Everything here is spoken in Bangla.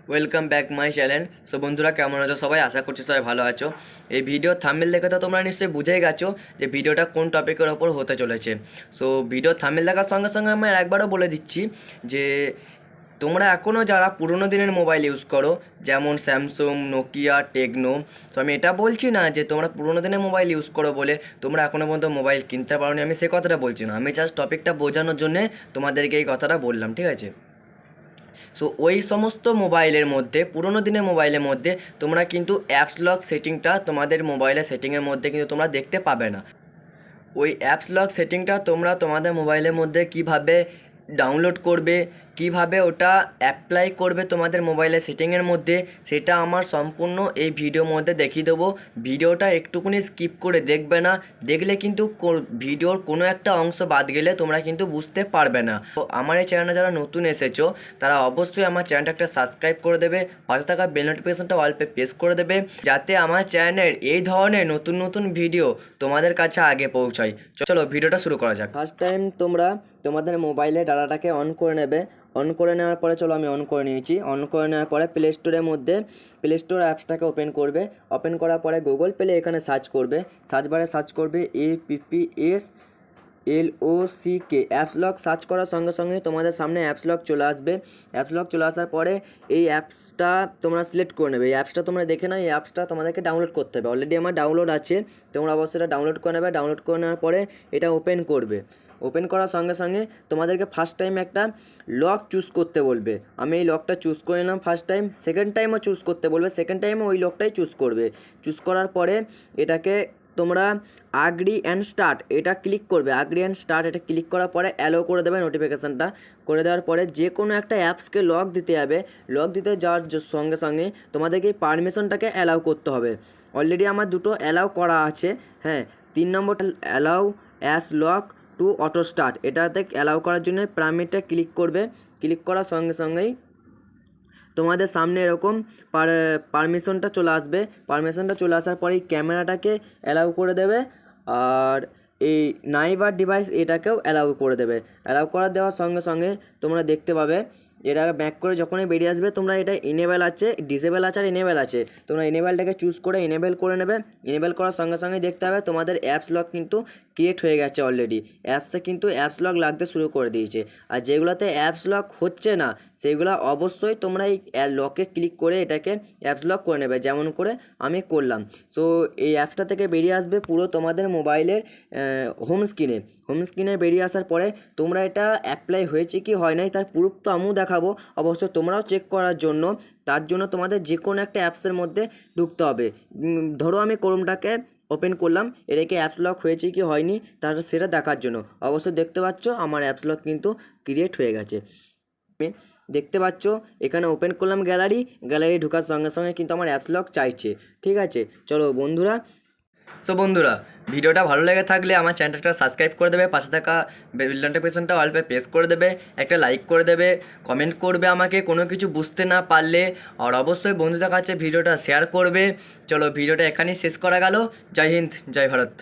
Welcome back my channel. So বন্ধুরা, কেমন আছো সবাই? আশা করছি সবাই ভালো আছো। এই ভিডিও থাম্বনেল দেখে তো তোমরা নিশ্চয়ই বুঝেই গেছো যে ভিডিওটা কোন টপিকের ওপর হতে চলেছে। সো ভিডিও থাম্বনেল দেখার সঙ্গে সঙ্গে আমি একবারও বলে দিচ্ছি যে তোমরা এখনও যারা পুরোনো দিনের মোবাইল ইউজ করো, যেমন স্যামসুং, নোকিয়া, টেকনো, তো আমি এটা বলছি না যে তোমরা পুরোনো দিনের মোবাইল ইউজ করো বলে তোমরা এখনও পর্যন্ত মোবাইল কিনতে পারোনি, আমি সে কথাটা বলছি না। আমি জাস্ট টপিকটা বোঝানোর জন্যে তোমাদেরকে এই কথাটা বললাম, ঠিক আছে? সো ওই সমস্ত মোবাইলের মধ্যে, পুরোনো দিনের মোবাইলের মধ্যে তোমরা কিন্তু অ্যাপস লক সেটিংটা তোমাদের মোবাইলের সেটিংয়ের মধ্যে কিন্তু তোমরা দেখতে পাবে না। ওই অ্যাপস লক সেটিংটা তোমরা তোমাদের মোবাইলের মধ্যে কিভাবে ডাউনলোড করবে, কিভাবে ওটা অ্যাপ্লাই করবে তোমাদের মোবাইলের সেটিংয়ের মধ্যে, সেটা আমার সম্পূর্ণ এই ভিডিওর মধ্যে দেখিয়ে দেবো। ভিডিওটা একটুকুনি স্কিপ করে দেখবে না, দেখলে কিন্তু ভিডিওর কোনো একটা অংশ বাদ গেলে তোমরা কিন্তু বুঝতে পারবে না। তো আমার এই চ্যানেলে যারা নতুন এসেছো তারা অবশ্যই আমার চ্যানেলটা একটা সাবস্ক্রাইব করে দেবে, পাশে থাকা বেল নোটিফিকেশনটা অল পে প্রেস করে দেবে, যাতে আমার চ্যানেলের এই ধরনের নতুন নতুন ভিডিও তোমাদের কাছে আগে পৌঁছায়। চলো ভিডিওটা শুরু করা যাক। ফার্স্ট টাইম তোমরা তোমাদের মোবাইলে ডাটাটাকে অন করে নেবে। অন করে নেওয়ার পরে, চলো আমি অন করে নিয়েছি। অন করে নেওয়ার পরে প্লে স্টোরের মধ্যে প্লে স্টোর অ্যাপসটাকে ওপেন করবে। ওপেন করার পরে গুগল প্লে এখানে সার্চ করবে। সার্চ বারে সার্চ করবে APPSLOCK অ্যাপস লক। সার্চ করার সঙ্গে সঙ্গে তোমাদের সামনে অ্যাপস লক চলে আসবে। অ্যাপস লক চলে আসার পরে এই অ্যাপসটা তোমরা সিলেক্ট করে নেবে। এই অ্যাপসটা তোমরা দেখে নাও, এই অ্যাপসটা তোমাদেরকে ডাউনলোড করতে হবে। অলরেডি আমার ডাউনলোড আছে, তোমরা অবশ্যই এটা ডাউনলোড করে নেবে। ডাউনলোড করে নেওয়ার পরে এটা ওপেন করবে। ওপেন করার সঙ্গে সঙ্গে তোমাদেরকে ফার্স্ট টাইম একটা লক চুজ করতে বলবে। আমি এই লকটা চুজ করে নিলাম ফার্স্ট টাইম। সেকেন্ড টাইমও চুজ করতে বলবে, সেকেন্ড টাইমও ওই লকটাই চুজ করবে। চুজ করার পরে এটাকে তোমরা আগ্রি অ্যান্ড স্টার্ট এটা ক্লিক করবে। আগ্রি অ্যান্ড স্টার্ট এটা ক্লিক করার পরে অ্যালো করে দেবে। নোটিফিকেশানটা করে দেওয়ার পরে যে কোনো একটা অ্যাপসকে লক দিতে হবে। লক দিতে যাওয়ার সঙ্গে সঙ্গে তোমাদেরকে এই পারমিশনটাকে অ্যালাউ করতে হবে। অলরেডি আমার দুটো অ্যালাউ করা আছে। হ্যাঁ, 3 নম্বরটা allow apps lock to auto start, এটাতে অ্যালাউ করার জন্য পারমিটটা ক্লিক করবে। ক্লিক করার সঙ্গে সঙ্গেই তোমাদের সামনে এরকম পারমিশনটা চলে আসবে। পারমিশনটা চলে আসার পরে এই ক্যামেরাটাকে অ্যালাউ করে দেবে, আর এই নাইবার ডিভাইস এটাকেও অ্যালাউ করে দেবে। অ্যালাউ করা দেওয়ার সঙ্গে সঙ্গে তোমরা দেখতে পাবে এটা ব্যাক করে যখনই বেরিয়ে আসবে, তোমরা এটা ইনেবেল আছে, ডিসেবেল আছে আর ইনেবেল আছে, তোমরা ইনেবেলটাকে চুজ করে ইনেবেল করে নেবে। ইনেবেল করার সঙ্গে সঙ্গে দেখতে হবে তোমাদের অ্যাপস লক কিন্তু ক্রিয়েট হয়ে গেছে। অলরেডি অ্যাপসে কিন্তু অ্যাপস লক লাগতে শুরু করে দিয়েছে। আর যেগুলোতে অ্যাপস লক হচ্ছে না সেইগুলো অবশ্যই তোমরা এই লকে ক্লিক করে এটাকে অ্যাপস লক করে নেবে, যেমন করে আমি করলাম। সো এই অ্যাপসটা থেকে বেরিয়ে আসবে পুরো তোমাদের মোবাইলের হোম স্ক্রিনে বেরিয়ে আসার পরে তোমরা এটা অ্যাপ্লাই হয়েছে কি হয় নাই তার প্রুফ তো আমিও দেখাবো, অবশ্য তোমরাও চেক করার জন্য। তার জন্য তোমাদের যে কোনো একটা অ্যাপসের মধ্যে ঢুকতে হবে। ধরো আমি ক্রোমটাকে ওপেন করলাম, এটাকে অ্যাপস লক হয়েছে কি হয়নি তার সেটা দেখার জন্য। অবশ্যই দেখতে পাচ্ছ আমার অ্যাপস লক কিন্তু ক্রিয়েট হয়ে গেছে। দেখতে পাচ্ছ এখানে ওপেন করলাম গ্যালারি ঢোকার সঙ্গে সঙ্গে কিন্তু আমার অ্যাপস লক চাইছে। ঠিক আছে, চলো বন্ধুরা। সো বন্ধুরা, ভিডিওটা ভালো লেগে থাকলে আমার চ্যানেলটা সাবস্ক্রাইব করে দেবে, পাশে থাকা বেল নোটিফিকেশনটা অল পে প্রেস করে দেবে, একটা লাইক করে দেবে, কমেন্ট করবে আমাকে কোনো কিছু বুঝতে না পারলে, আর অবশ্যই বন্ধুদের কাছে ভিডিওটা শেয়ার করবে। চলো ভিডিওটা এখানেই শেষ করা গেল। জয় হিন্দ, জয় ভারত।